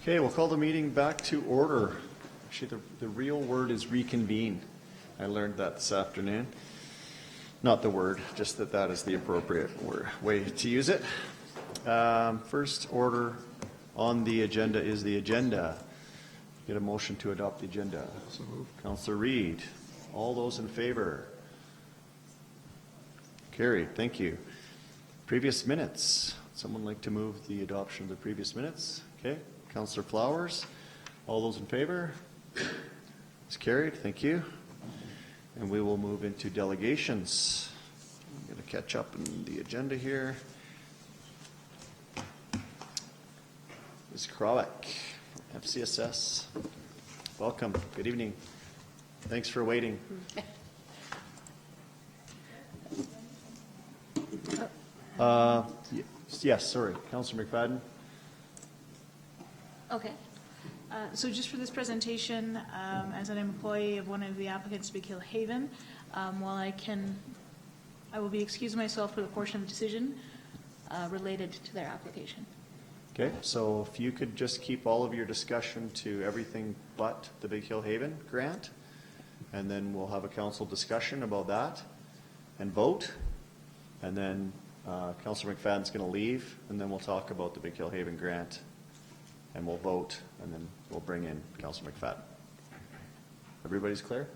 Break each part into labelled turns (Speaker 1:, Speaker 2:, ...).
Speaker 1: Okay, we'll call the meeting back to order. Actually, the real word is reconvene. I learned that this afternoon. Not the word, just that is the appropriate way to use it. First order on the agenda is the agenda. Get a motion to adopt the agenda. So moved. Councillor Reid. All those in favor? Carried. Thank you. Previous minutes. Someone like to move the adoption of the previous minutes? Okay. Councillor Flowers. All those in favor? It's carried. Thank you. And we will move into delegations. I'm going to catch up in the agenda here. Ms. Krawick from FCSS. Welcome. Good evening. Thanks for waiting. Yes, sorry. Councillor McFadden.
Speaker 2: Okay. So just for this presentation, as an employee of one of the applicants, Big Hill Haven, while I will be excusing myself for the portion of the decision related to their application.
Speaker 1: Okay, so if you could just keep all of your discussion to everything but the Big Hill Haven grant, and then we'll have a council discussion about that and vote, and then Councillor McFadden's going to leave, and then we'll talk about the Big Hill Haven grant, and we'll vote, and then we'll bring in Councillor McFadden. Everybody's clear?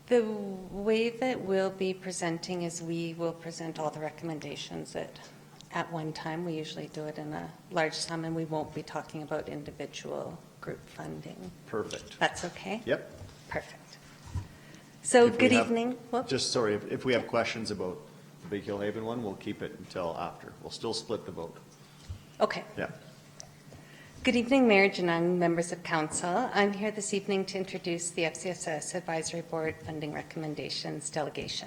Speaker 3: The way that we'll be presenting is we will present all the recommendations at one time. We usually do it in a large sum, and we won't be talking about individual group funding.
Speaker 1: Perfect.
Speaker 3: That's okay?
Speaker 1: Yep.
Speaker 3: Perfect. So good evening.
Speaker 1: Just sorry, if we have questions about the Big Hill Haven one, we'll keep it until after. We'll still split the vote.
Speaker 3: Okay.
Speaker 1: Yeah.
Speaker 3: Good evening, Mayor Janung, members of council. I'm here this evening to introduce the FCSS Advisory Board Funding Recommendations Delegation.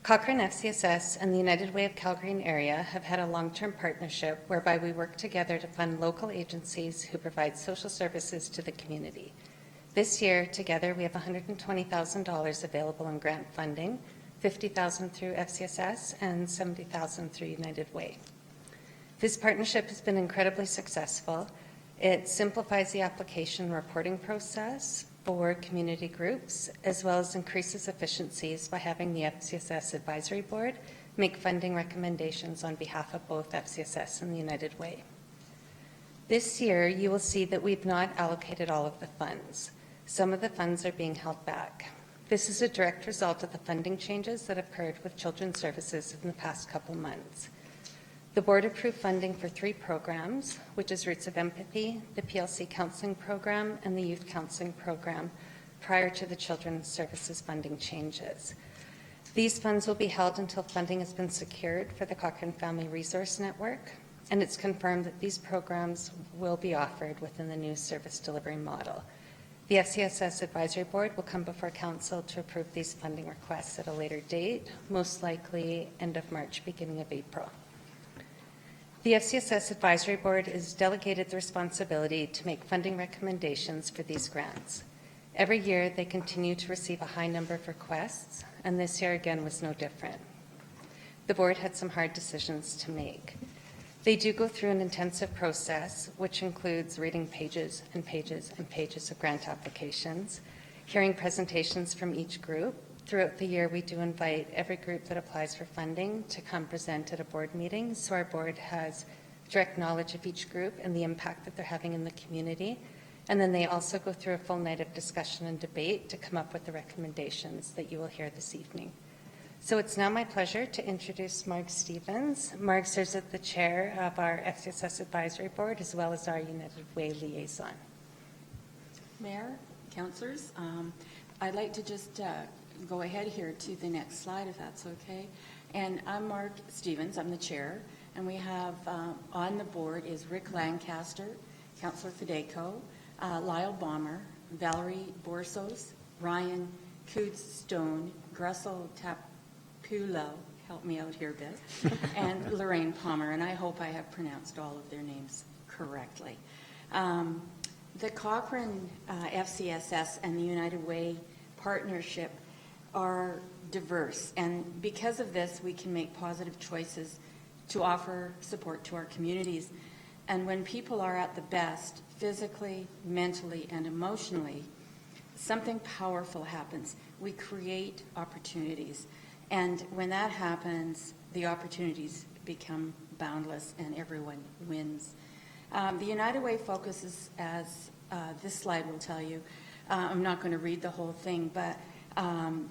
Speaker 3: Cochrane FCSS and the United Way of Calgary area have had a long-term partnership whereby we work together to fund local agencies who provide social services to the community. This year, together, we have $120,000 available in grant funding, $50,000 through FCSS and $70,000 through United Way. This partnership has been incredibly successful. It simplifies the application and reporting process for community groups, as well as increases efficiencies by having the FCSS Advisory Board make funding recommendations on behalf of both FCSS and the United Way. This year, you will see that we've not allocated all of the funds. Some of the funds are being held back. This is a direct result of the funding changes that occurred with Children's Services in the past couple months. The board approved funding for 3 programs, which is Roots of Empathy, the PLC Counseling Program, and the Youth Counseling Program, prior to the Children's Services funding changes. These funds will be held until funding has been secured for the Cochrane Family Resource Network, and it's confirmed that these programs will be offered within the new service delivery model. The FCSS Advisory Board will come before Council to approve these funding requests at a later date, most likely end of March, beginning of April. The FCSS Advisory Board is delegated the responsibility to make funding recommendations for these grants. Every year, they continue to receive a high number of requests, and this year again was no different. The board had some hard decisions to make. They do go through an intensive process, which includes reading pages and pages and pages of grant applications, hearing presentations from each group. Throughout the year, we do invite every group that applies for funding to come present at a board meeting, so our board has direct knowledge of each group and the impact that they're having in the community. And then they also go through a full night of discussion and debate to come up with the recommendations that you will hear this evening. So it's now my pleasure to introduce Marg Stevens. Marg serves as the chair of our FCSS Advisory Board, as well as our United Way liaison.
Speaker 4: Mayor, councillors, I'd like to just go ahead here to the next slide, if that's okay. And I'm Marg Stevens, I'm the chair, and we have on the board is Rick Lancaster, Councillor Fedeko, Lyle Bomber, Valerie Borsos, Ryan Coodstone, Gressel Tapulo, help me out here, Beth, and Lorraine Palmer, and I hope I have pronounced all of their names correctly. The Cochrane FCSS and the United Way partnership are diverse, and because of this we can make positive choices to offer support to our communities. And when people are at the best, physically, mentally, and emotionally, something powerful happens. We create opportunities. And when that happens, the opportunities become boundless and everyone wins. The United Way focuses, as this slide will tell you, I'm not going to read the whole thing, but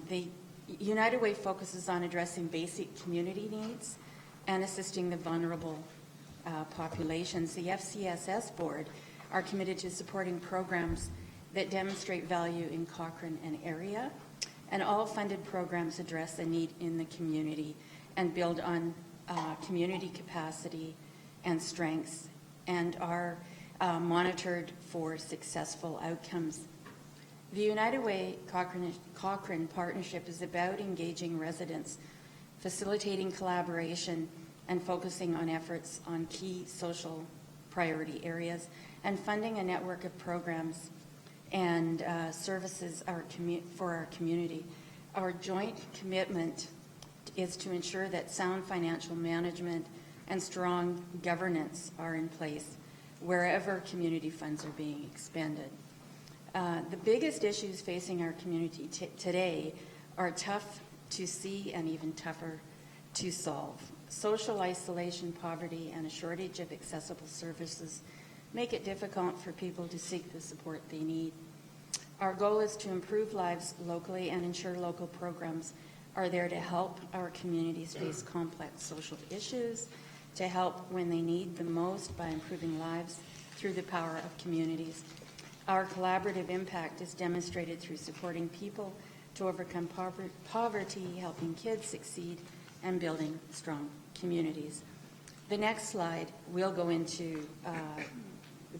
Speaker 4: the United Way focuses on addressing basic community needs and assisting the vulnerable populations. The FCSS board are committed to supporting programs that demonstrate value in Cochrane and area, and all funded programs address a need in the community and build on community capacity and strengths, and are monitored for successful outcomes. The United Way Cochrane partnership is about engaging residents, facilitating collaboration, and focusing on efforts on key social priority areas, and funding a network of programs and services for our community. Our joint commitment is to ensure that sound financial management and strong governance are in place wherever community funds are being expended. The biggest issues facing our community today are tough to see and even tougher to solve. Social isolation, poverty, and a shortage of accessible services make it difficult for people to seek the support they need. Our goal is to improve lives locally and ensure local programs are there to help our communities face complex social issues, to help when they need the most by improving lives through the power of communities. Our collaborative impact is demonstrated through supporting people to overcome poverty, helping kids succeed, and building strong communities. The next slide will go into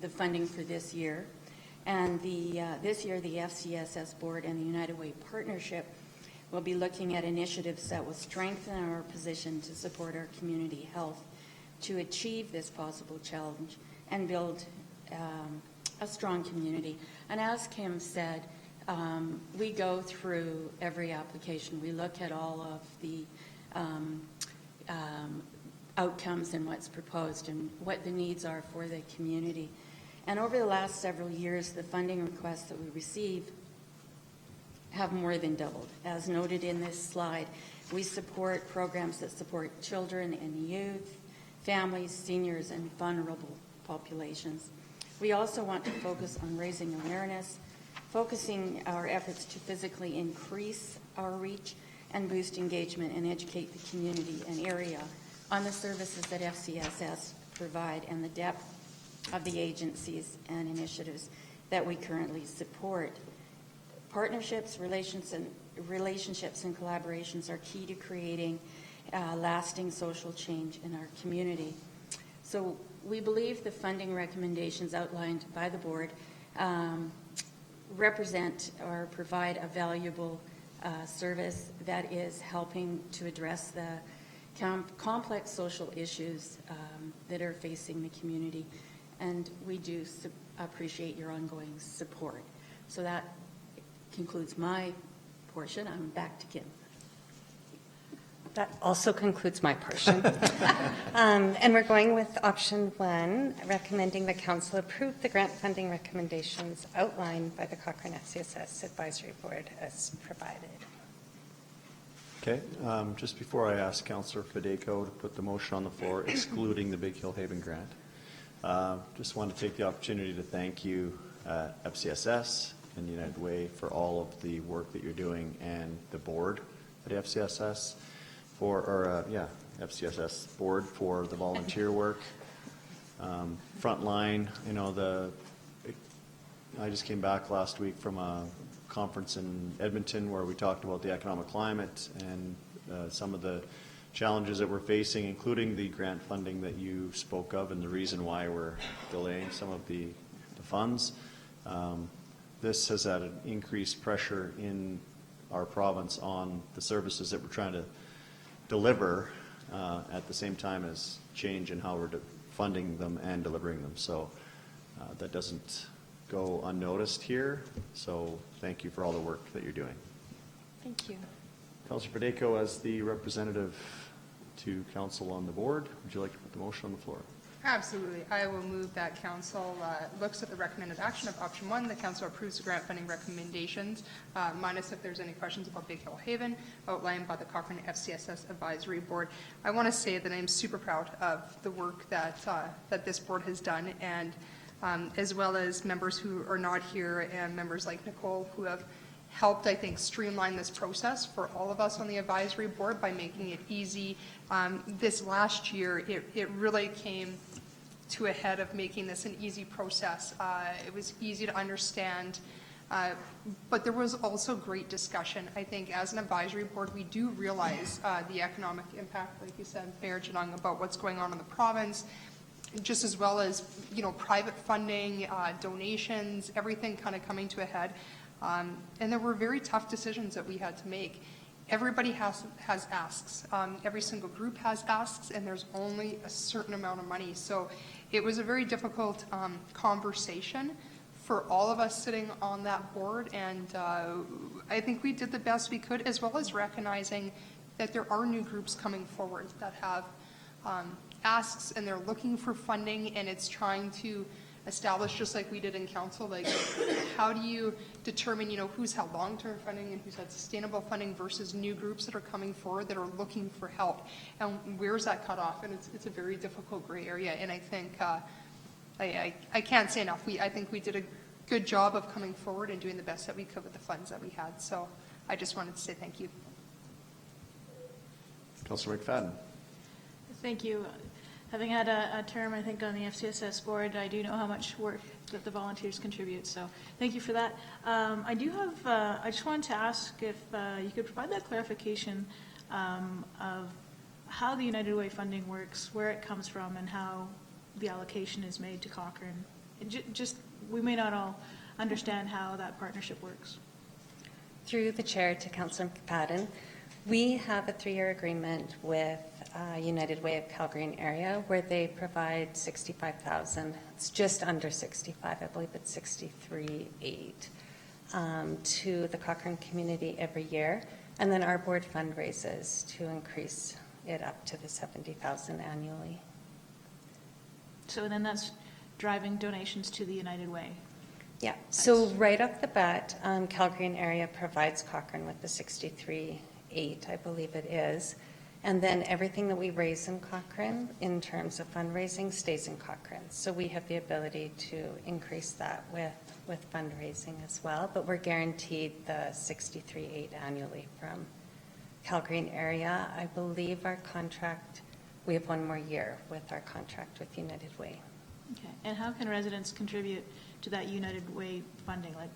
Speaker 4: the funding for this year. And this year, the FCSS Board and the United Way Partnership will be looking at initiatives that will strengthen our position to support our community health to achieve this possible challenge and build a strong community. And as Kim said, we go through every application. We look at all of the outcomes and what's proposed and what the needs are for the community. And over the last several years, the funding requests that we receive have more than doubled. As noted in this slide, we support programs that support children and youth, families, seniors, and vulnerable populations. We also want to focus on raising awareness, focusing our efforts to physically increase our reach and boost engagement and educate the community and area on the services that FCSS provide and the depth of the agencies and initiatives that we currently support. Partnerships, relationships, and collaborations are key to creating lasting social change in our community. So we believe the funding recommendations outlined by the board represent or provide a valuable service that is helping to address the complex social issues that are facing the community. And we do appreciate your ongoing support. So that concludes my portion. I'm back to Kim.
Speaker 3: That also concludes my portion. And we're going with option 1, recommending the Council approve the grant funding recommendations outlined by the Cochrane FCSS Advisory Board as provided.
Speaker 1: Okay, just before I ask Councillor Fedayko to put the motion on the floor, excluding the Big Hill Haven grant, just want to take the opportunity to thank you, FCSS and United Way, for all of the work that you're doing, and the board at FCSS FCSS board for the volunteer work. Frontline, I just came back last week from a conference in Edmonton where we talked about the economic climate and some of the challenges that we're facing, including the grant funding that you spoke of and the reason why we're delaying some of the funds. This has added increased pressure in our province on the services that we're trying to deliver at the same time as change in how we're funding them and delivering them. So that doesn't go unnoticed here. So thank you for all the work that you're doing.
Speaker 3: Thank you.
Speaker 1: Councillor Fedayko, as the representative to council on the board, would you like to put the motion on the floor?
Speaker 5: Absolutely. I will move that council looks at the recommended action of option 1. The council approves the grant funding recommendations, minus if there's any questions about Big Hill Haven, outlined by the Cochrane FCSS Advisory Board. I want to say that I'm super proud of the work that that this board has done, and as well as members who are not here and members like Nicole who have helped, I think, streamline this process for all of us on the advisory board by making it easy. This last year, it really came to a head of making this an easy process. It was easy to understand, but there was also great discussion. I think as an advisory board, we do realize the economic impact, like you said, Mayor Janung, about what's going on in the province, just as well as, you know, private funding, donations, everything kind of coming to a head. And there were very tough decisions that we had to make. Everybody has asks. Every single group has asks, and there's only a certain amount of money. So it was a very difficult conversation for all of us sitting on that board, and I think we did the best we could, as well as recognizing that there are new groups coming forward that have asks, and they're looking for funding, and it's trying to establish, just like we did in council, like how do you determine, you know, who's had long-term funding and who's had sustainable funding versus new groups that are coming forward that are looking for help, and where's that cutoff? And it's a very difficult gray area, and I think I can't say enough. I think we did a good job of coming forward and doing the best that we could with the funds that we had. So I just wanted to say thank you.
Speaker 1: Councillor McFadden.
Speaker 2: Thank you. Having had a term, I think, on the FCSS board, I do know how much work that the volunteers contribute, so thank you for that. I just wanted to ask if you could provide that clarification of how the United Way funding works, where it comes from, and how the allocation is made to Cochrane. We may not all understand how that partnership works.
Speaker 3: Through the chair to Councillor McFadden, we have a 3-year agreement with United Way of Calgary area where they provide $65,000. It's just under 65. I believe it's 63.8 to the Cochrane community every year, and then our board fundraises to increase it up to the $70,000 annually.
Speaker 2: So then that's driving donations to the United Way.
Speaker 3: Yeah. So right off the bat, Calgary area provides Cochrane with the 63.8, I believe it is. And then everything that we raise in Cochrane in terms of fundraising stays in Cochrane. So we have the ability to increase that with fundraising as well. But we're guaranteed the 63.8 annually from Calgary area. I believe our contract, we have 1 more year with our contract with United Way.
Speaker 2: Okay. And how can residents contribute to that United Way funding? Like,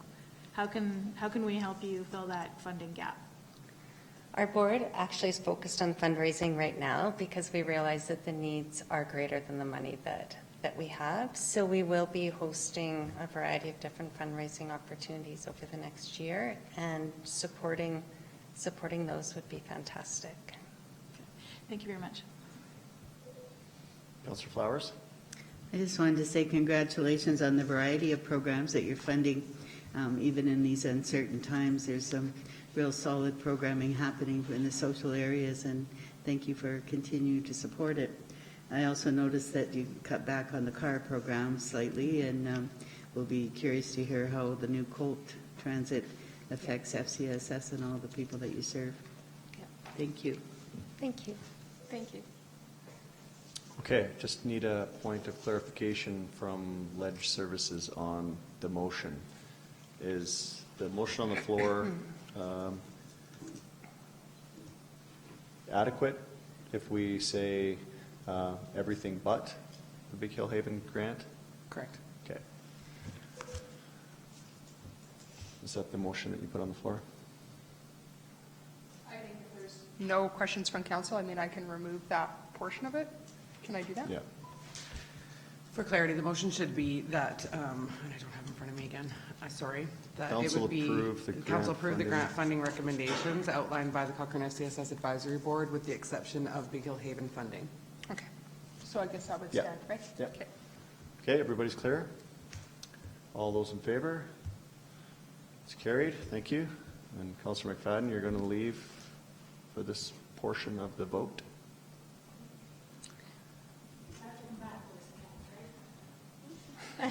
Speaker 2: how can we help you fill that funding gap?
Speaker 3: Our board actually is focused on fundraising right now because we realize that the needs are greater than the money that we have. So we will be hosting a variety of different fundraising opportunities over the next year, and supporting those would be fantastic.
Speaker 2: Okay. Thank you very much.
Speaker 1: Councillor Flowers.
Speaker 6: I just wanted to say congratulations on the variety of programs that you're funding. Even in these uncertain times, there's some real solid programming happening in the social areas, and thank you for continuing to support it. I also noticed that you cut back on the car program slightly, and we'll be curious to hear how the new Colt Transit affects FCSS and all the people that you serve.
Speaker 3: Yep.
Speaker 6: Thank you.
Speaker 3: Thank you.
Speaker 4: Thank you.
Speaker 1: Okay, just need a point of clarification from Ledge Services on the motion. Is the motion on the floor adequate if we say everything but the Big Hill Haven grant?
Speaker 7: Correct.
Speaker 1: Okay. Is that the motion that you put on the floor?
Speaker 5: I think if there's no questions from council, I mean, I can remove that portion of it. Can I do that?
Speaker 1: Yeah.
Speaker 7: For clarity, the motion should be that, and I don't have it in front of me again, I'm sorry, that it
Speaker 1: Council
Speaker 7: would be,
Speaker 1: approve the
Speaker 7: council approve the
Speaker 1: grant
Speaker 7: grant funding recommendations outlined by the Cochrane FCSS Advisory Board with the exception of Big Hill Haven funding.
Speaker 5: Okay. So I guess that would
Speaker 1: Yeah.
Speaker 5: stand, right?
Speaker 1: Yeah.
Speaker 5: Okay.
Speaker 1: Okay, everybody's clear? All those in favor? It's carried. Thank you. And Councillor McFadden, you're going to leave for this portion of the vote. I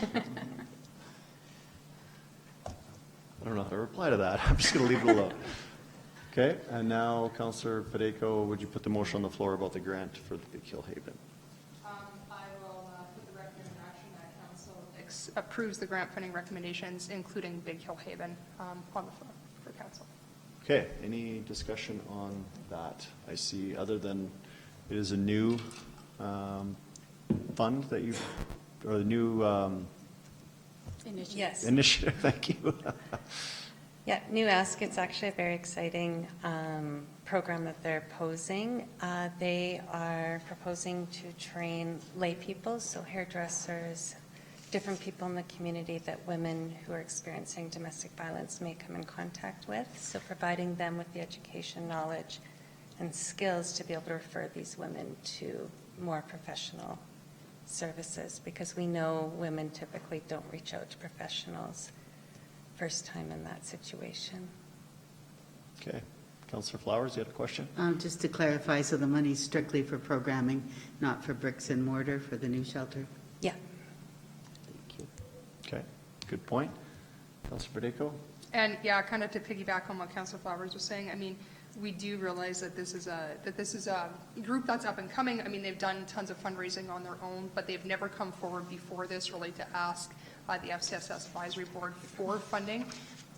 Speaker 1: don't know how to reply to that. I'm just going to leave it alone. Okay, and now Councillor Padeco, would you put the motion on the floor about the grant for the Big Hill Haven?
Speaker 5: I will put the recommended action that council approves the grant funding recommendations, including Big Hill Haven, on the floor for council.
Speaker 1: Okay, any discussion on that? I see, other than it is a new fund that you, or the new
Speaker 4: Initiative.
Speaker 3: Yes.
Speaker 1: initiative, thank you.
Speaker 3: Yeah, new ask. It's actually a very exciting program that they're posing. They are proposing to train lay people, so hairdressers, different people in the community that women who are experiencing domestic violence may come in contact with. So providing them with the education, knowledge, and skills to be able to refer these women to more professional services, because we know women typically don't reach out to professionals first time in that situation.
Speaker 1: Okay, Councillor Flowers, you had a question?
Speaker 6: Just to clarify, so the money's strictly for programming, not for bricks and mortar for the new shelter?
Speaker 3: Yeah.
Speaker 1: Thank you. Okay, good point. Councillor Padeco?
Speaker 5: And yeah, kind of to piggyback on what Councillor Flowers was saying, I mean, we do realize that this is a group that's up and coming. I mean, they've done tons of fundraising on their own, but they've never come forward before this really to ask the FCSS Advisory Board for funding.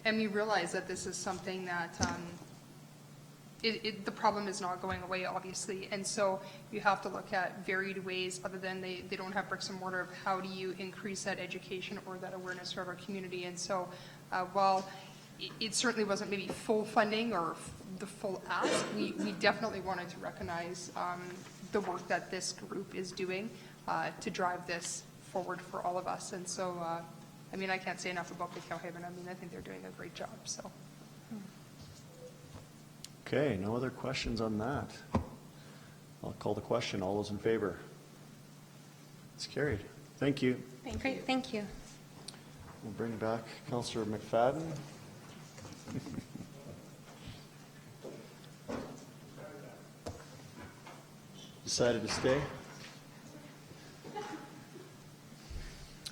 Speaker 5: And we realize that this is something that the problem is not going away, obviously. And so you have to look at varied ways other than they don't have bricks and mortar of how do you increase that education or that awareness for our community. And so while it certainly wasn't maybe full funding or the full ask, we definitely wanted to recognize the work that this group is doing to drive this forward for all of us. And so, I mean, I can't say enough about Big Hill Haven. I mean, I think they're doing a great job, so.
Speaker 1: Okay, no other questions on that. I'll call the question. All those in favor? It's carried. Thank you.
Speaker 3: Great, thank you.
Speaker 1: We'll bring back Councillor McFadden. Decided to stay.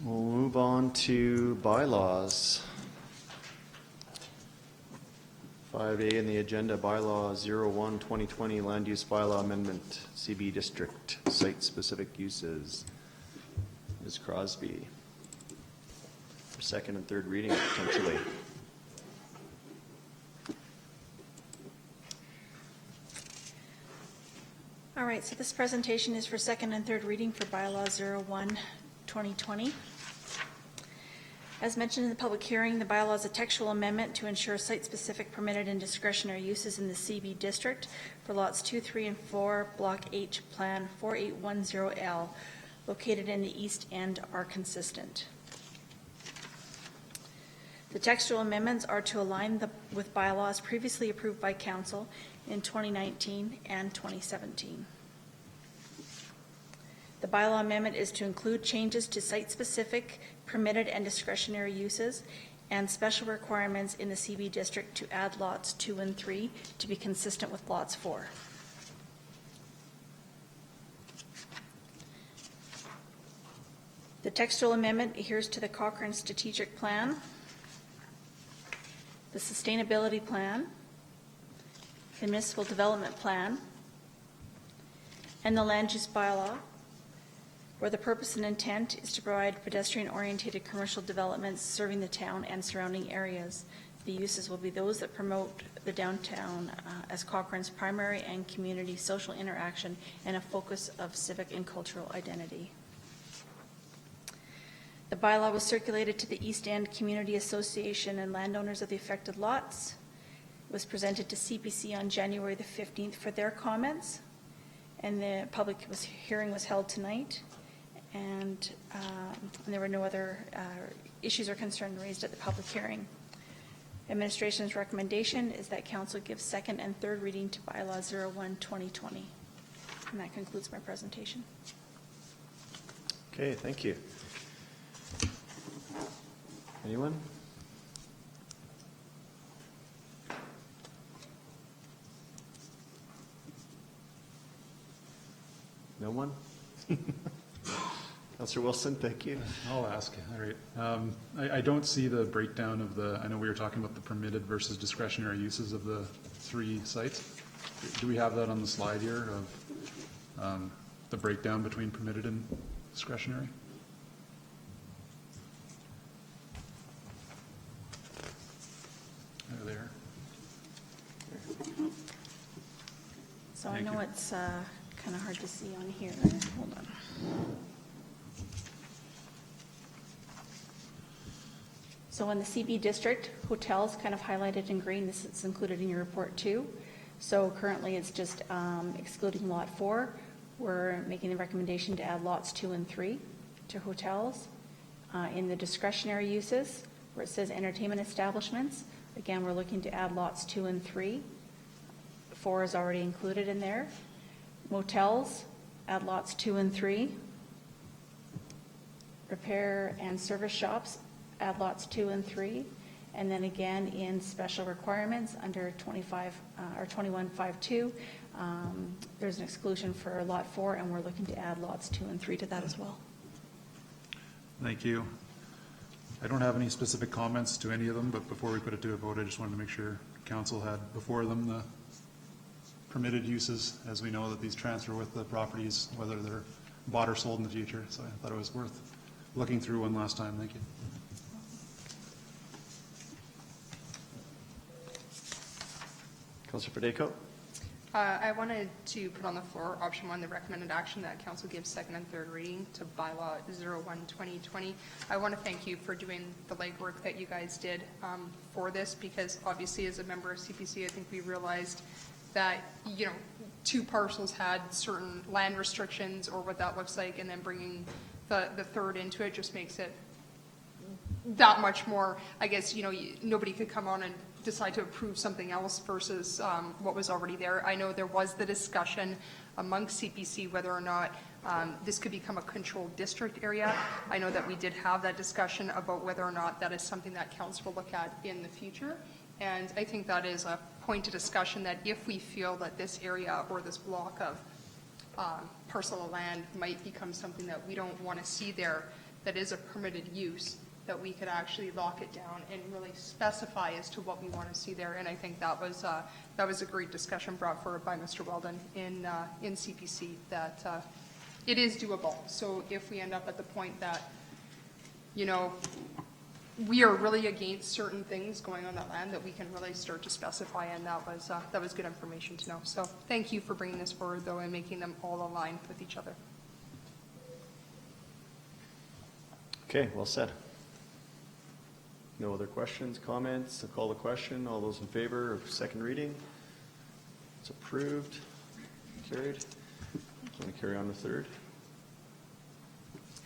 Speaker 1: We'll move on to bylaws. 5A in the agenda, bylaw 01-2020 land use bylaw amendment, CB district, site-specific uses. Ms. Crosby. For second and third reading, potentially.
Speaker 2: All right, so this presentation is for second and third reading for Bylaw 01-2020. As mentioned in the public hearing, the bylaw is a textual amendment to ensure site-specific permitted and discretionary uses in the CB district for lots 2, 3, and 4, Block H, Plan 4810L, located in the east end, are consistent. The textual amendments are to align with bylaws previously approved by Council in 2019 and 2017. The bylaw amendment is to include changes to site-specific, permitted and discretionary uses and special requirements in the CB district to add lots 2 and 3 to be consistent with lots 4. The textual amendment adheres to the Cochrane Strategic Plan, the Sustainability Plan, the Municipal Development Plan, and the Land Use Bylaw, where the purpose and intent is to provide pedestrian-oriented commercial developments serving the town and surrounding areas. The uses will be those that promote the downtown as Cochrane's primary and community social interaction and a focus of civic and cultural identity. The bylaw was circulated to the East End Community Association and landowners of the affected lots. It was presented to CPC on January the 15th for their comments, and the public hearing was held tonight. And there were no other issues or concerns raised at the public hearing. Administration's recommendation is that Council gives second and third reading to Bylaw 01-2020. And that concludes my presentation.
Speaker 1: Okay, thank you. Anyone? No one? Councillor Wilson, thank you.
Speaker 8: I'll ask. All right. I don't see the breakdown of the, I know we were talking about the permitted versus discretionary uses of the 3 sites. Do we have that on the slide here of the breakdown between permitted and discretionary? There.
Speaker 4: So I
Speaker 8: Thank
Speaker 4: know
Speaker 8: you.
Speaker 4: it's kind of hard to see on here. Hold on. So in the CB district, hotels kind of highlighted in green. This is included in your report too. So currently it's just excluding lot 4. We're making the recommendation to add lots 2 and 3 to hotels. In the discretionary uses, where it says entertainment establishments, again, we're looking to add lots 2 and 3. 4 is already included in there. Motels, add lots 2 and 3. Repair and service shops, add lots 2 and 3. And then again, in special requirements under 25 or 2152, there's an exclusion for lot 4, and we're looking to add lots 2 and 3 to that as well.
Speaker 8: Thank you. I don't have any specific comments to any of them, but before we put it to a vote, I just wanted to make sure council had before them the permitted uses, as we know that these transfer with the properties, whether they're bought or sold in the future. So I thought it was worth looking through one last time. Thank you.
Speaker 1: Councillor Federico?
Speaker 5: I wanted to put on the floor option 1, the recommended action that council gives second and third reading to bylaw 01-2020. I want to thank you for doing the legwork that you guys did for this, because obviously as a member of CPC, I think we realized that, you know, 2 parcels had certain land restrictions or what that looks like, and then bringing the third into it just makes it that much more, I guess, you know, nobody could come on and decide to approve something else versus what was already there. I know there was the discussion amongst CPC whether or not this could become a controlled district area. I know that we did have that discussion about whether or not that is something that council will look at in the future. And I think that is a point of discussion, that if we feel that this area or this block of parcel of land might become something that we don't want to see there, that is a permitted use, that we could actually lock it down and really specify as to what we want to see there. And I think that was a great discussion brought forward by Mr. Weldon in CPC, that it is doable. So if we end up at the point that, you know, we are really against certain things going on that land, that we can really start to specify, and that was good information to know. So thank you for bringing this forward, though, and making them all align with each other.
Speaker 1: Okay, well said. No other questions, comments? I'll call the question. All those in favor of second reading? It's approved. Carried. Want to carry on to third?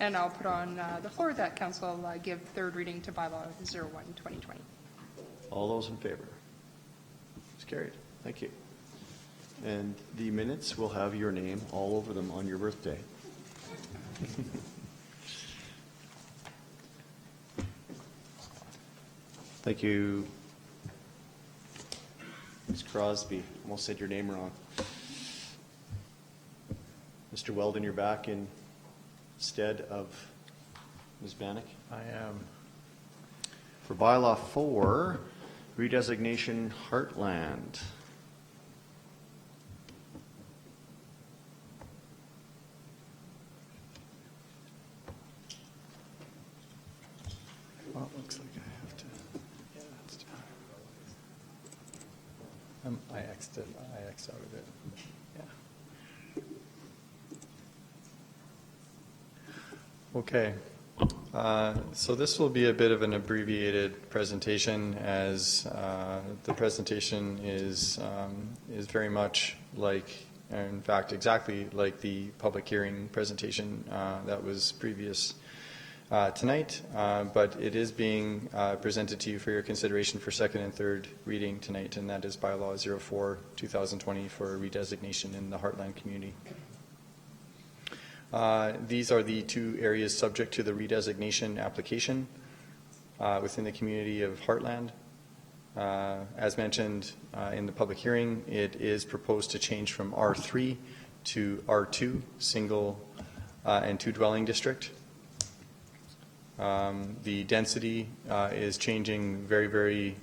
Speaker 5: And I'll put on the floor that council give third reading to bylaw 01-2020.
Speaker 1: All those in favor? It's carried. Thank you. And the minutes will have your name all over them on your birthday. Thank you, Ms. Crosby. Almost said your name wrong. Mr. Weldon, you're back instead of Ms. Bannock?
Speaker 9: I am.
Speaker 1: For bylaw 4, redesignation Heartland.
Speaker 9: Well, it looks like I have to. Yeah, that's done. I X'd it. I X'd out of it. Yeah. Okay. So this will be a bit of an abbreviated presentation, as the presentation is very much like, in fact, exactly like the public hearing presentation that was previous tonight, but it is being presented to you for your consideration for second and third reading tonight, and that is bylaw 04-2020 for redesignation in the Heartland community. These are the 2 areas subject to the redesignation application within the community of Heartland. As mentioned in the public hearing, it is proposed to change from R3 to R2, single and 2 dwelling district. The density is changing very, very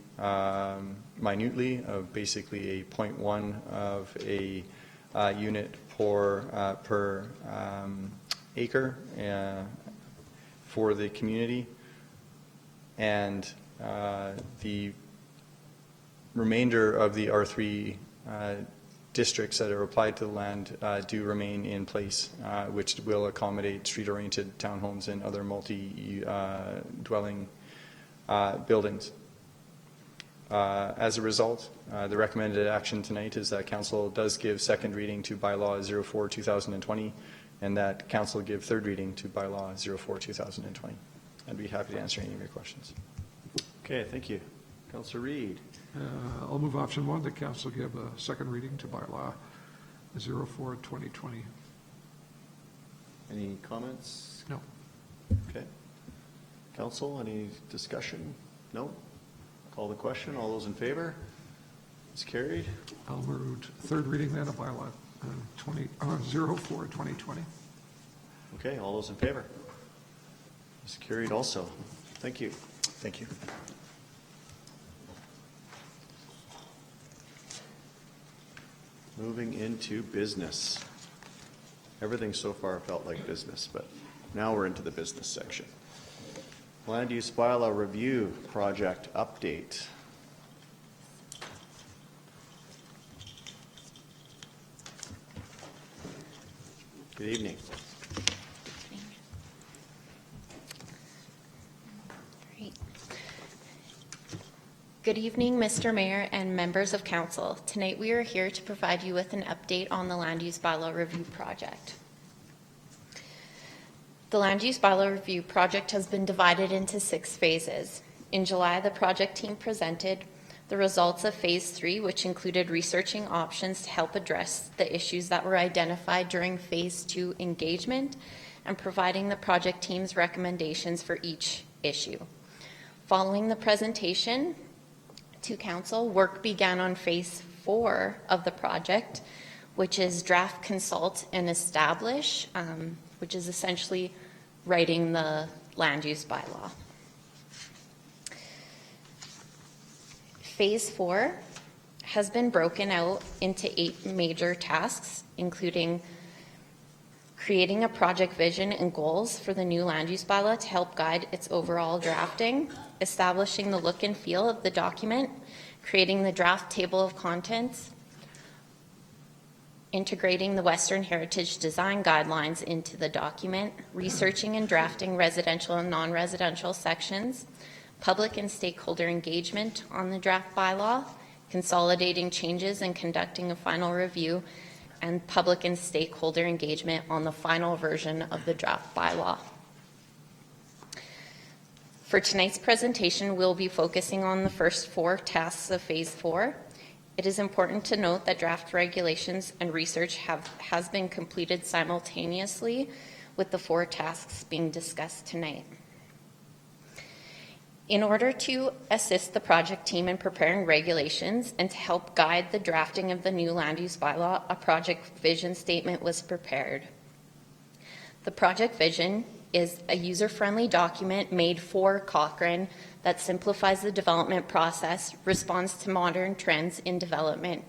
Speaker 9: minutely, of basically a 0.1 of a unit per acre for the community. And the remainder of the R3 districts that are applied to the land do remain in place, which will accommodate street-oriented townhomes and other multi-dwelling buildings. As a result, the recommended action tonight is that Council does give second reading to Bylaw 04-2020, and that Council give third reading to Bylaw 04-2020. I'd be happy to answer any of your questions.
Speaker 1: Okay, thank you. Councillor Reid.
Speaker 10: I'll move option 1, that Council give a second reading to Bylaw 04-2020.
Speaker 1: Any comments?
Speaker 10: No.
Speaker 1: Okay. Council, any discussion? No? Call the question. All those in favor? It's carried.
Speaker 10: I'll move third reading then of Bylaw 04-2020.
Speaker 1: Okay, all those in favor? It's carried also. Thank you.
Speaker 9: Thank you.
Speaker 1: Moving into business. Everything so far felt like business, but now we're into the business section. Land Use Bylaw Review Project Update. Good evening.
Speaker 11: Great. Good evening, Mr. Mayor and members of Council. Tonight we are here to provide you with an update on the Land Use Bylaw Review Project. The Land Use Bylaw Review Project has been divided into 6 phases. In July, the project team presented the results of Phase 3, which included researching options to help address the issues that were identified during Phase 2 engagement and providing the project team's recommendations for each issue. Following the presentation to Council, work began on Phase 4 of the project, which is draft, consult, and establish, which is essentially writing the land use bylaw. Phase 4 has been broken out into 8 major tasks, including creating a project vision and goals for the new land use bylaw to help guide its overall drafting, establishing the look and feel of the document, creating the draft table of contents, integrating the Western Heritage Design Guidelines into the document, researching and drafting residential and non-residential sections, public and stakeholder engagement on the draft bylaw, consolidating changes and conducting a final review, and public and stakeholder engagement on the final version of the draft bylaw. For tonight's presentation, we'll be focusing on the first 4 tasks of Phase 4. It is important to note that draft regulations and research has been completed simultaneously with the 4 tasks being discussed tonight. In order to assist the project team in preparing regulations and to help guide the drafting of the new land use bylaw, a project vision statement was prepared. The project vision is a user-friendly document made for Cochrane that simplifies the development process, responds to modern trends in development,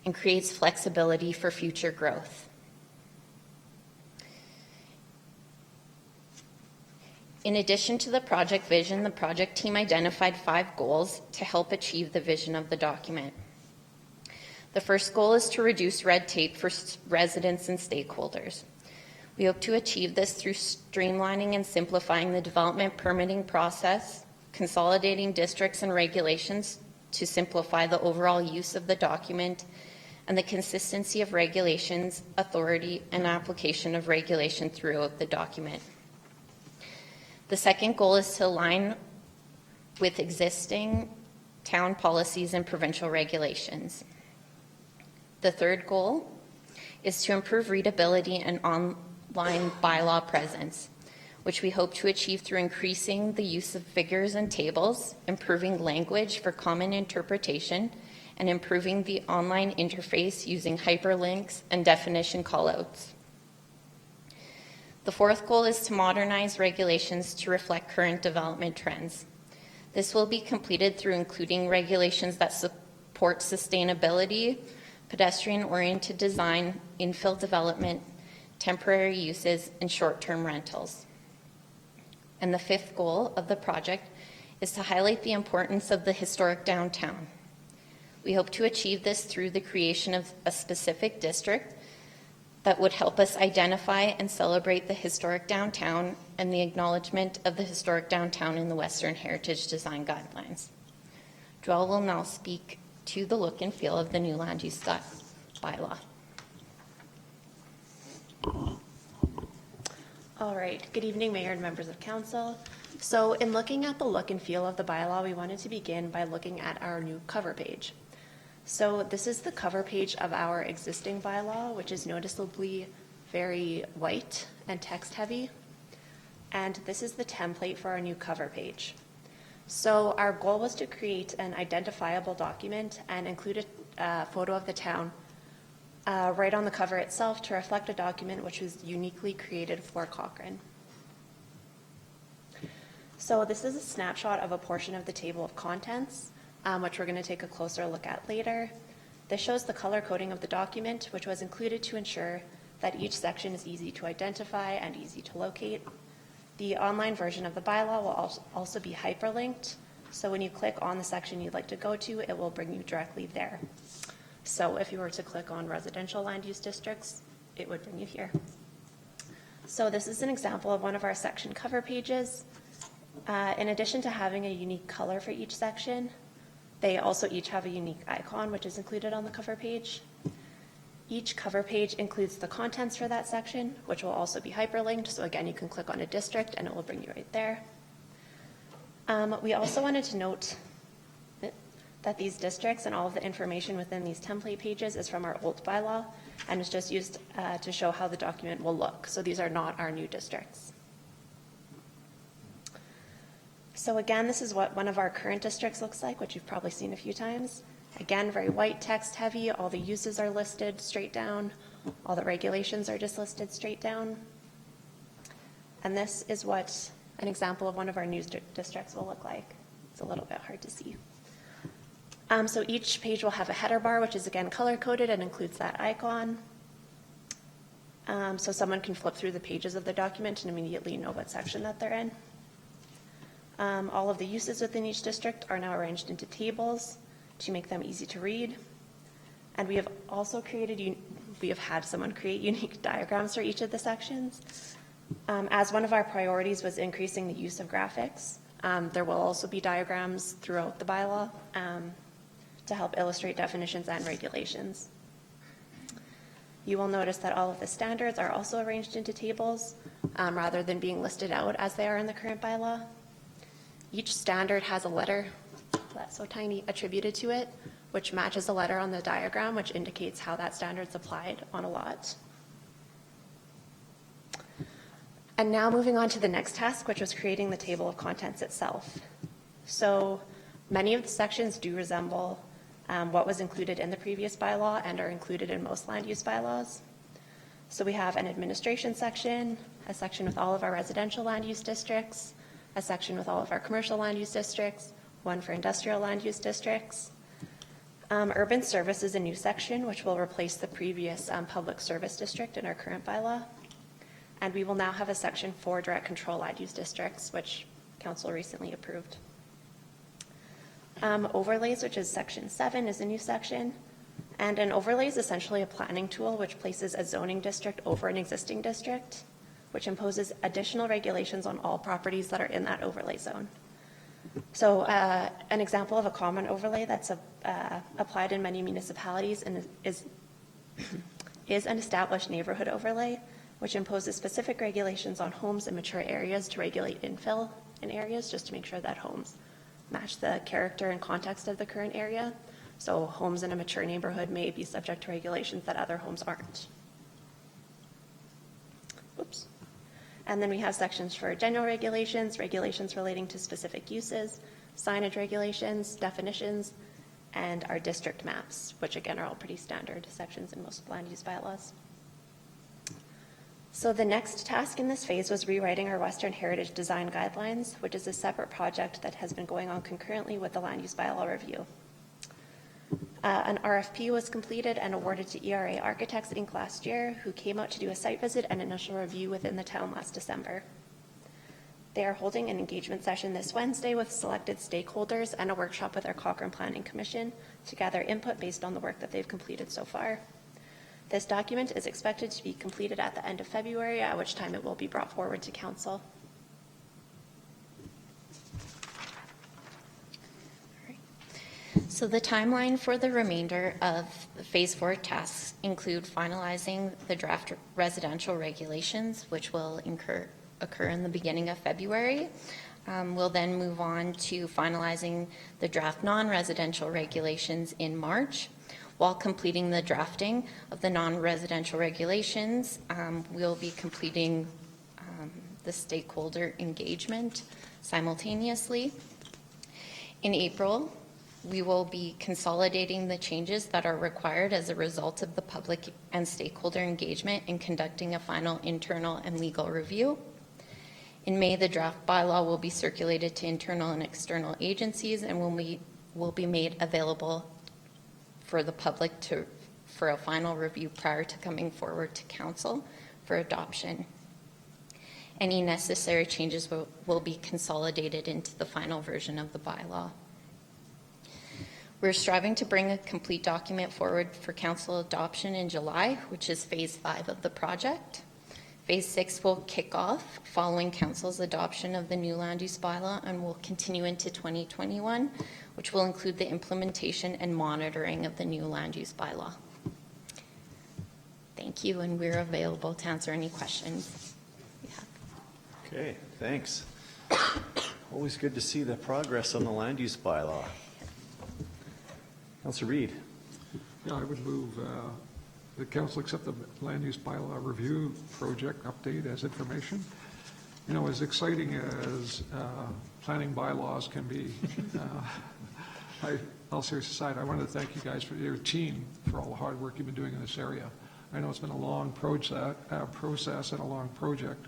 Speaker 11: and creates flexibility for future growth. In addition to the project vision, the project team identified 5 goals to help achieve the vision of the document. The first goal is to reduce red tape for residents and stakeholders. We hope to achieve this through streamlining and simplifying the development permitting process, consolidating districts and regulations to simplify the overall use of the document, and the consistency of regulations, authority, and application of regulation throughout the document. The second goal is to align with existing town policies and provincial regulations. The third goal is to improve readability and online bylaw presence, which we hope to achieve through increasing the use of figures and tables, improving language for common interpretation, and improving the online interface using hyperlinks and definition callouts. The fourth goal is to modernize regulations to reflect current development trends. This will be completed through including regulations that support sustainability, pedestrian-oriented design, infill development, temporary uses, and short-term rentals. And the fifth goal of the project is to highlight the importance of the historic downtown. We hope to achieve this through the creation of a specific district that would help us identify and celebrate the historic downtown and the acknowledgement of the historic downtown in the Western Heritage Design Guidelines. Joelle will now speak to the look and feel of the new land use bylaw.
Speaker 12: All right, good evening, Mayor and members of Council. So in looking at the look and feel of the bylaw, we wanted to begin by looking at our new cover page. So this is the cover page of our existing bylaw, which is noticeably very white and text heavy. And this is the template for our new cover page. So our goal was to create an identifiable document and include a photo of the town right on the cover itself to reflect a document which was uniquely created for Cochrane. So this is a snapshot of a portion of the table of contents, which we're going to take a closer look at later. This shows the color coding of the document, which was included to ensure that each section is easy to identify and easy to locate. The online version of the bylaw will also be hyperlinked, so when you click on the section you'd like to go to, it will bring you directly there. So if you were to click on residential land use districts, it would bring you here. So this is an example of one of our section cover pages. In addition to having a unique color for each section, they also each have a unique icon, which is included on the cover page. Each cover page includes the contents for that section, which will also be hyperlinked. So again, you can click on a district and it will bring you right there. We also wanted to note that these districts and all of the information within these template pages is from our old bylaw and is just used to show how the document will look. So these are not our new districts. So again, this is what one of our current districts looks like, which you've probably seen a few times. Again, very white, text heavy. All the uses are listed straight down. All the regulations are just listed straight down. And this is what an example of one of our new districts will look like. It's a little bit hard to see. So each page will have a header bar, which is again color-coded and includes that icon. So someone can flip through the pages of the document and immediately know what section that they're in. All of the uses within each district are now arranged into tables to make them easy to read. And we have also had someone create unique diagrams for each of the sections. As one of our priorities was increasing the use of graphics, there will also be diagrams throughout the bylaw to help illustrate definitions and regulations. You will notice that all of the standards are also arranged into tables rather than being listed out as they are in the current bylaw. Each standard has a letter, that's so tiny, attributed to it, which matches a letter on the diagram, which indicates how that standard's applied on a lot. And now moving on to the next task, which was creating the table of contents itself. So many of the sections do resemble what was included in the previous bylaw and are included in most land use bylaws. So we have an administration section, a section with all of our residential land use districts, a section with all of our commercial land use districts, one for industrial land use districts. Urban service is a new section, which will replace the previous public service district in our current bylaw. And we will now have a section for direct control land use districts, which Council recently approved. Overlays, which is section 7, is a new section. And an overlay is essentially a planning tool which places a zoning district over an existing district, which imposes additional regulations on all properties that are in that overlay zone. So an example of a common overlay that's applied in many municipalities is an established neighborhood overlay, which imposes specific regulations on homes in mature areas to regulate infill in areas, just to make sure that homes match the character and context of the current area. So homes in a mature neighborhood may be subject to regulations that other homes aren't. Oops. And then we have sections for general regulations, regulations relating to specific uses, signage regulations, definitions, and our district maps, which again are all pretty standard sections in most land use bylaws. So the next task in this phase was rewriting our Western Heritage Design Guidelines, which is a separate project that has been going on concurrently with the Land Use Bylaw review. An RFP was completed and awarded to ERA Architects Inc. last year, who came out to do a site visit and initial review within the town last December. They are holding an engagement session this Wednesday with selected stakeholders and a workshop with our Cochrane Planning Commission to gather input based on the work that they've completed so far. This document is expected to be completed at the end of February, at which time it will be brought forward to Council.
Speaker 11: So the timeline for the remainder of Phase 4 tasks include finalizing the draft residential regulations, which will occur in the beginning of February. We'll then move on to finalizing the draft non-residential regulations in March. While completing the drafting of the non-residential regulations, we'll be completing the stakeholder engagement simultaneously. In April, we will be consolidating the changes that are required as a result of the public and stakeholder engagement and conducting a final internal and legal review. In May, the draft bylaw will be circulated to internal and external agencies and will be made available for the public for a final review prior to coming forward to Council for adoption. Any necessary changes will be consolidated into the final version of the bylaw. We're striving to bring a complete document forward for Council adoption in July, which is Phase 5 of the project. Phase 6 will kick off following Council's adoption of the new land use bylaw and will continue into 2021, which will include the implementation and monitoring of the new land use bylaw. Thank you, and we're available to answer any questions you have.
Speaker 1: Okay, thanks. Always good to see the progress on the land use bylaw. Councillor Reid.
Speaker 10: Yeah, I would move the council accept the land use bylaw review project update as information. You know, as exciting as planning bylaws can be, all serious aside, I wanted to thank you guys for your team for all the hard work you've been doing in this area. I know it's been a long process and a long project.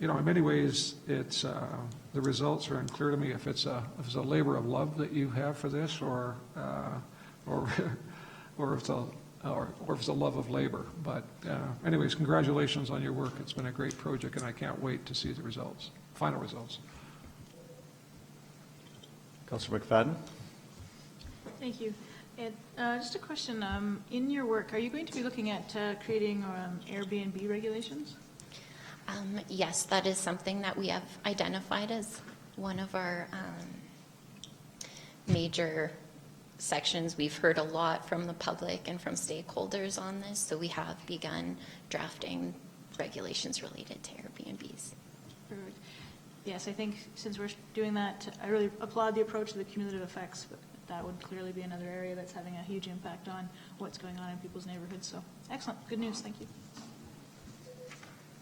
Speaker 10: You know, in many ways, it's the results are unclear to me if it's a labor of love that you have for this, or if it's a love of labor. But anyways, congratulations on your work. It's been a great project, and I can't wait to see the results, final results.
Speaker 1: Councillor McFadden.
Speaker 2: Thank you. Ed, just a question. In your work, are you going to be looking at creating Airbnb regulations?
Speaker 11: Yes, that is something that we have identified as one of our major sections. We've heard a lot from the public and from stakeholders on this, so we have begun drafting regulations related to Airbnbs.
Speaker 2: Perfect. Yes, I think since we're doing that, I really applaud the approach to the cumulative effects, but that would clearly be another area that's having a huge impact on what's going on in people's neighborhoods. So excellent. Good news. Thank you.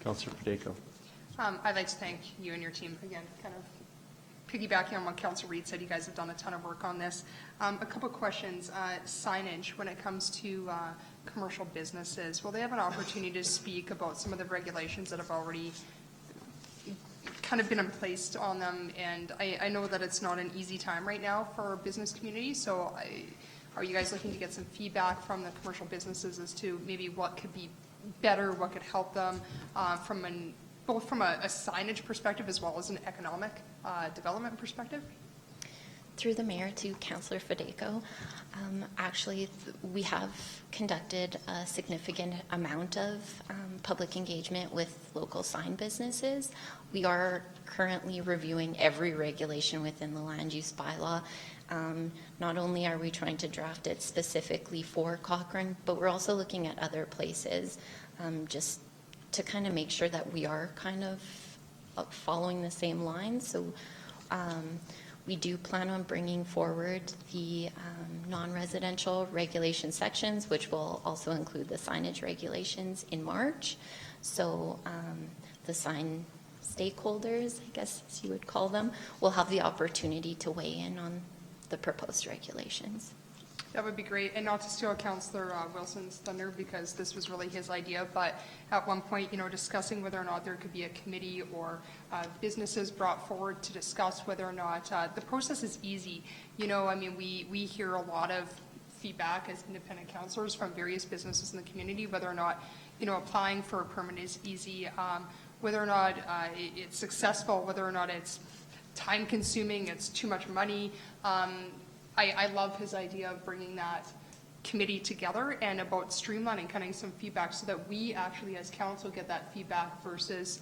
Speaker 1: Councillor Fedeko.
Speaker 5: I'd like to thank you and your team again, kind of piggybacking on what Councillor Reid said. You guys have done a ton of work on this. A couple questions. Signage, when it comes to commercial businesses, will they have an opportunity to speak about some of the regulations that have already kind of been in place on them? And I know that it's not an easy time right now for our business community, so are you guys looking to get some feedback from the commercial businesses as to maybe what could be better, what could help them both from a signage perspective as well as an economic development perspective?
Speaker 11: Through the mayor to Councillor Fedeko, actually we have conducted a significant amount of public engagement with local sign businesses. We are currently reviewing every regulation within the land use bylaw. Not only are we trying to draft it specifically for Cochrane, but we're also looking at other places just to kind of make sure that we are kind of following the same lines. So we do plan on bringing forward the non-residential regulation sections, which will also include the signage regulations in March. So the sign stakeholders, I guess as you would call them, will have the opportunity to weigh in on the proposed regulations.
Speaker 5: That would be great, and not to steal Councillor Wilson's thunder, because this was really his idea, but at one point, discussing whether or not there could be a committee or businesses brought forward to discuss whether or not the process is easy. We hear a lot of feedback as independent councillors from various businesses in the community, whether or not, applying for a permit is easy, whether or not it's successful, whether or not it's time-consuming, it's too much money. I love his idea of bringing that committee together and about streamlining, kind of some feedback so that we actually as council get that feedback versus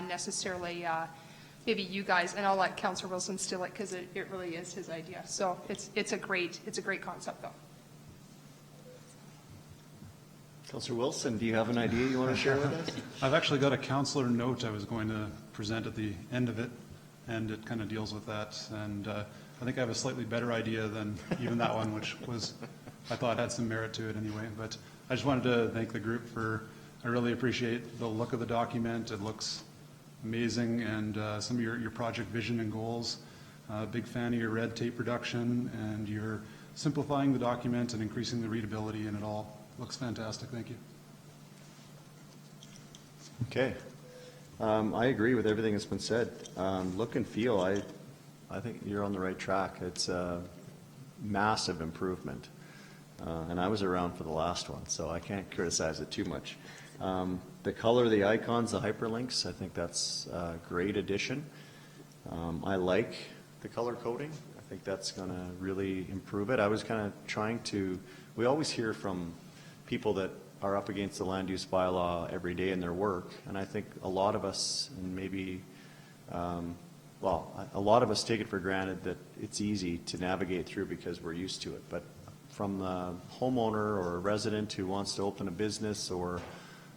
Speaker 5: necessarily maybe you guys. And I'll let Councillor Wilson steal it because it really is his idea. So it's a great concept though.
Speaker 1: Councillor Wilson, do you have an idea you want to share with us?
Speaker 8: I've actually got a councillor note I was going to present at the end of it, and it kind of deals with that. And I think I have a slightly better idea than even that one, which was, I thought had some merit to it anyway. But I just wanted to thank the group I really appreciate the look of the document. It looks amazing, and some of your project vision and goals. Big fan of your red tape reduction, and you're simplifying the document and increasing the readability, and it all looks fantastic. Thank you.
Speaker 1: Okay. I agree with everything that's been said. Look and feel, I think you're on the right track. It's a massive improvement. And I was around for the last one, so I can't criticize it too much. The color of the icons, the hyperlinks, I think that's a great addition. I like the color coding. I think that's going to really improve it. I was kind of trying to, we always hear from people that are up against the land use bylaw every day in their work, and I think a lot of us, and maybe, a lot of us take it for granted that it's easy to navigate through because we're used to it. But from the homeowner or a resident who wants to open a business, or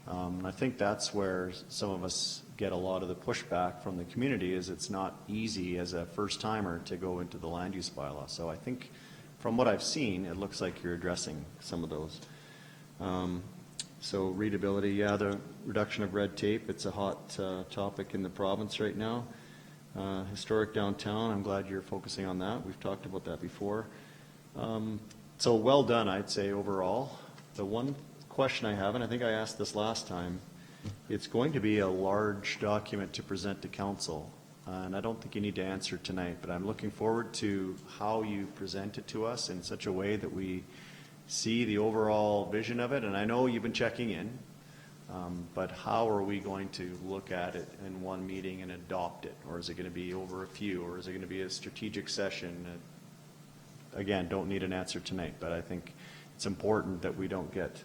Speaker 1: I think that's where some of us get a lot of the pushback from the community, is it's not easy as a first timer to go into the land use bylaw. So I think from what I've seen, it looks like you're addressing some of those. So readability, yeah, the reduction of red tape, it's a hot topic in the province right now. Historic downtown, I'm glad you're focusing on that. We've talked about that before. So well done, I'd say, overall. The one question I have, and I think I asked this last time, it's going to be a large document to present to council, and I don't think you need to answer tonight, but I'm looking forward to how you present it to us in such a way that we see the overall vision of it. And I know you've been checking in, but how are we going to look at it in one meeting and adopt it? Or is it going to be over a few? Or is it going to be a strategic session? Again, don't need an answer tonight, but I think it's important that we don't get,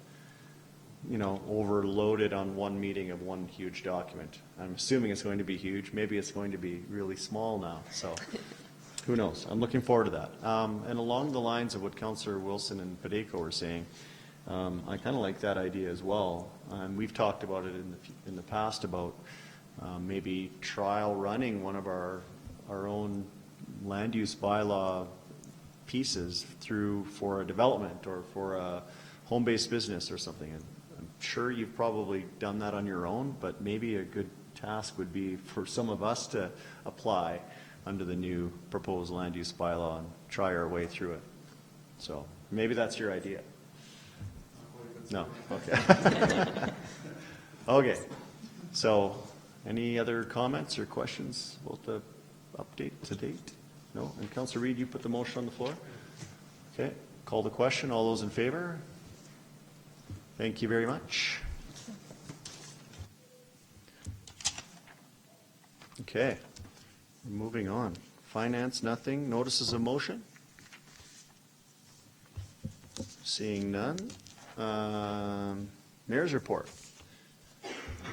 Speaker 1: overloaded on one meeting of one huge document. I'm assuming it's going to be huge. Maybe it's going to be really small now. So who knows? I'm looking forward to that. And along the lines of what Councillor Wilson and Padeco were saying, I kind of like that idea as well. And we've talked about it in the past about maybe trial running one of our own land use bylaw pieces through for a development or for a home-based business or something. And I'm sure you've probably done that on your own, but maybe a good task would be for some of us to apply under the new proposed land use bylaw and try our way through it. So maybe that's your idea. No, okay. Okay, so any other comments or questions about the update to date? No? And Councillor Reid, you put the motion on the floor? Okay, call the question. All those in favor? Thank you very much. Okay, moving on. Finance, nothing. Notices of motion? Seeing none. Mayor's report.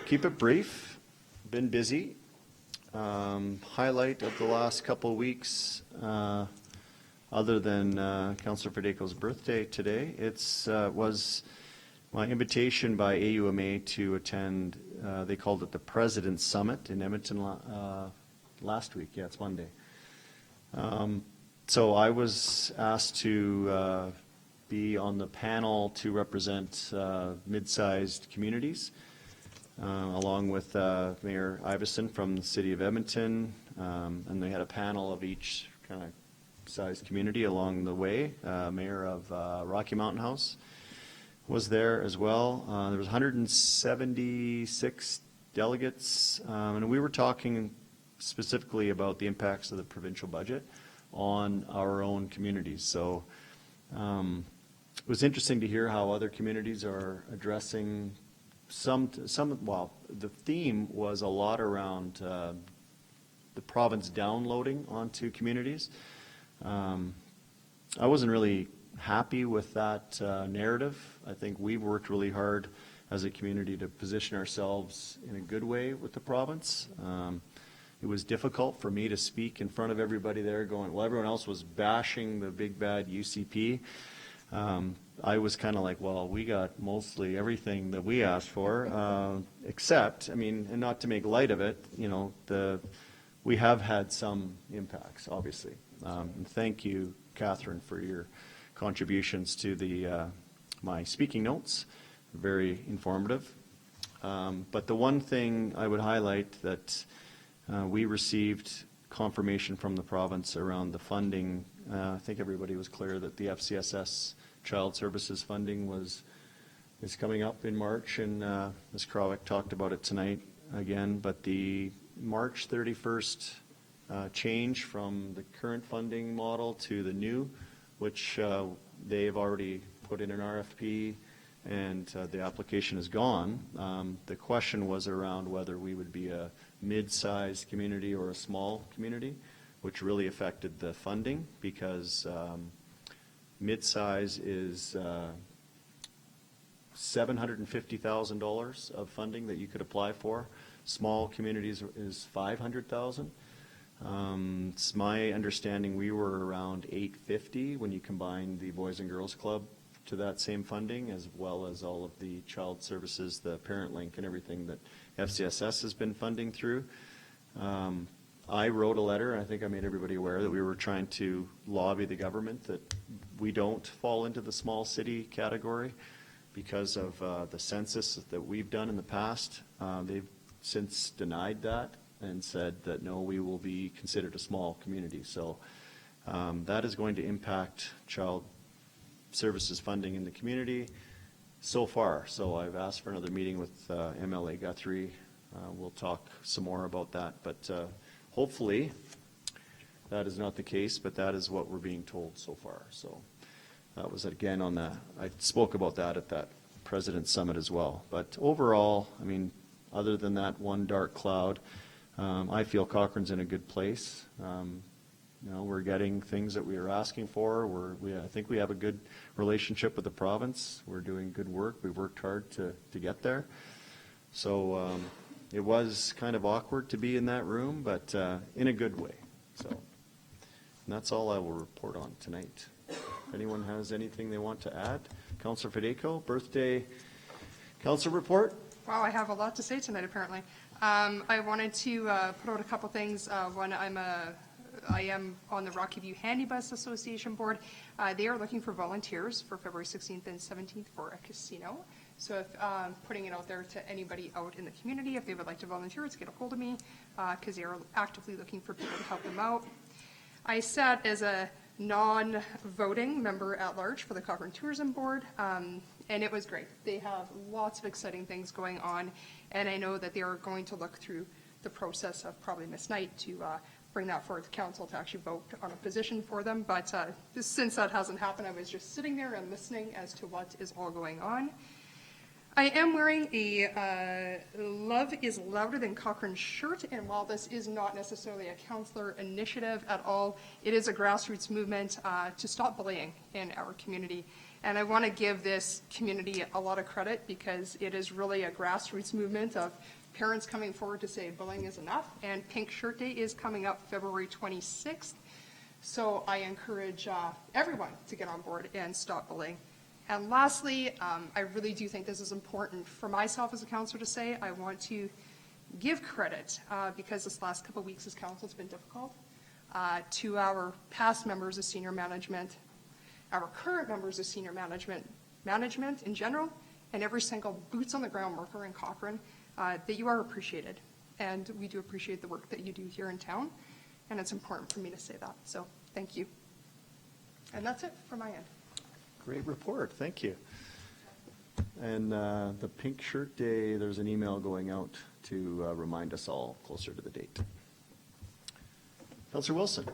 Speaker 1: Keep it brief. Been busy. Highlight of the last couple of weeks, other than Councillor Padeco's birthday today, was my invitation by AUMA to attend, they called it the President's Summit in Edmonton last week. Yeah, it's Monday. So I was asked to be on the panel to represent mid-sized communities, along with Mayor Iveson from the City of Edmonton, and they had a panel of each kind of mid-sized community along the way. Mayor of Rocky Mountain House was there as well. There was 176 delegates, and we were talking specifically about the impacts of the provincial budget on our own communities. So it was interesting to hear how other communities are addressing well, the theme was a lot around the province downloading onto communities. I wasn't really happy with that narrative. I think we've worked really hard as a community to position ourselves in a good way with the province. It was difficult for me to speak in front of everybody there going, well, everyone else was bashing the big bad UCP. I was kind of like, well, we got mostly everything that we asked for, except, I mean, and not to make light of it, you know, we have had some impacts, obviously. And thank you, Catherine, for your contributions to my speaking notes. Very informative. But the one thing I would highlight that we received confirmation from the province around the funding. I think everybody was clear that the FCSS Child Services funding is coming up in March, and Ms. Krawick talked about it tonight again. But the March 31st change from the current funding model to the new, which they've already put in an RFP, and the application is gone. The question was around whether we would be a mid-sized community or a small community, which really affected the funding because mid-size is $750,000 of funding that you could apply for. Small communities is $500,000. It's my understanding we were around $850 when you combine the Boys and Girls Club to that same funding, as well as all of the child services, the parent link and everything that FCSS has been funding through. I wrote a letter, and I think I made everybody aware that we were trying to lobby the government that we don't fall into the small city category because of the census that we've done in the past. They've since denied that and said that no, we will be considered a small community. So that is going to impact child services funding in the community so far. So I've asked for another meeting with MLA Guthrie. We'll talk some more about that, but hopefully that is not the case, but that is what we're being told so far. So that was again on I spoke about that at that President's Summit as well. But overall, I mean, other than that one dark cloud, I feel Cochrane's in a good place. You know, we're getting things that we are asking for. I think we have a good relationship with the province. We're doing good work. We've worked hard to get there. So it was kind of awkward to be in that room, but in a good way. So, and that's all I will report on tonight. If anyone has anything they want to add, Councillor Federico, birthday council report.
Speaker 5: Wow, I have a lot to say tonight, apparently. I wanted to put out a couple things. One, I am on the Rocky View Handy Bus Association board. They are looking for volunteers for February 16th and 17th for a casino. So if putting it out there to anybody out in the community, if they would like to volunteer, to get a hold of me because they are actively looking for people to help them out. I sat as a non-voting member at large for the Cochrane Tourism Board, and it was great. They have lots of exciting things going on, and I know that they are going to look through the process of probably Miss Knight to bring that forward to council to actually vote on a position for them. But since that hasn't happened, I was just sitting there and listening as to what is all going on. I am wearing a Love is Louder Than Cochrane shirt, and while this is not necessarily a councillor initiative at all, it is a grassroots movement to stop bullying in our community. And I want to give this community a lot of credit because it is really a grassroots movement of parents coming forward to say bullying is enough, and Pink Shirt Day is coming up February 26th. So I encourage everyone to get on board and stop bullying. And lastly, I really do think this is important for myself as a councillor to say. I want to give credit, because this last couple of weeks as council has been difficult, to our past members of senior management, our current members of senior management in general, and every single boots on the ground worker in Cochrane, that you are appreciated. And we do appreciate the work that you do here in town, and it's important for me to say that. So thank you. And that's it for my end.
Speaker 1: Great report, thank you. And the Pink Shirt Day, there's an email going out to remind us all closer to the date. Councillor Wilson.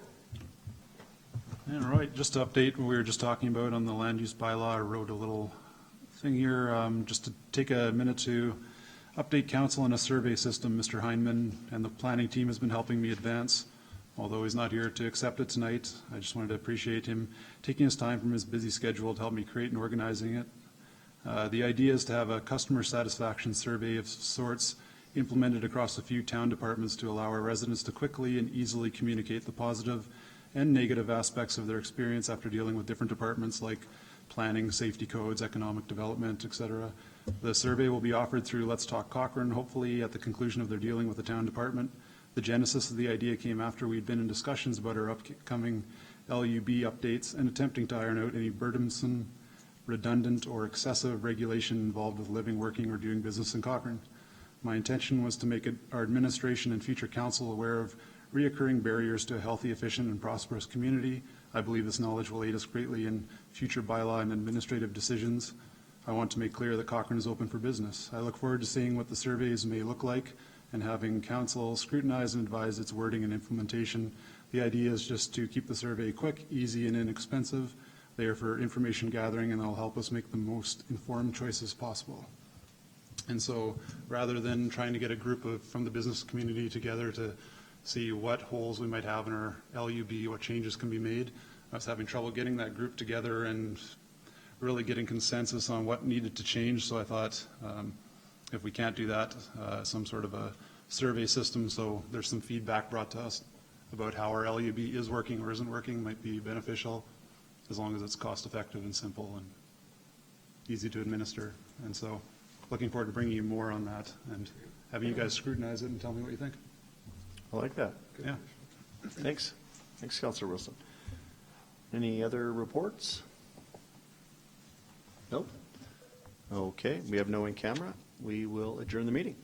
Speaker 8: All right, just to update what we were just talking about on the land use bylaw. I wrote a little thing here just to take a minute to update council on a survey system Mr. Heineman and the planning team has been helping me advance. Although he's not here to accept it tonight, I just wanted to appreciate him taking his time from his busy schedule to help me create and organizing it. The idea is to have a customer satisfaction survey of sorts implemented across a few town departments to allow our residents to quickly and easily communicate the positive and negative aspects of their experience after dealing with different departments like planning, safety codes, economic development, etc. The survey will be offered through Let's Talk Cochrane, hopefully at the conclusion of their dealing with the town department. The genesis of the idea came after we'd been in discussions about our upcoming LUB updates and attempting to iron out any burdensome, redundant, or excessive regulation involved with living, working, or doing business in Cochrane. My intention was to make our administration and future council aware of reoccurring barriers to a healthy, efficient, and prosperous community. I believe this knowledge will aid us greatly in future bylaw and administrative decisions. I want to make clear that Cochrane is open for business. I look forward to seeing what the surveys may look like and having council scrutinize and advise its wording and implementation. The idea is just to keep the survey quick, easy, and inexpensive. They are for information gathering, and they'll help us make the most informed choices possible. And so rather than trying to get a group from the business community together to see what holes we might have in our LUB, what changes can be made, I was having trouble getting that group together and really getting consensus on what needed to change. So I thought, if we can't do that, some sort of a survey system, so there's some feedback brought to us about how our LUB is working or isn't working, might be beneficial, as long as it's cost effective and simple and easy to administer. And so looking forward to bringing you more on that and having you guys scrutinize it and tell me what you think.
Speaker 1: I like that.
Speaker 8: Yeah.
Speaker 1: Thanks. Thanks, Councillor Wilson. Any other reports? Nope. Okay, we have no in camera. We will adjourn the meeting.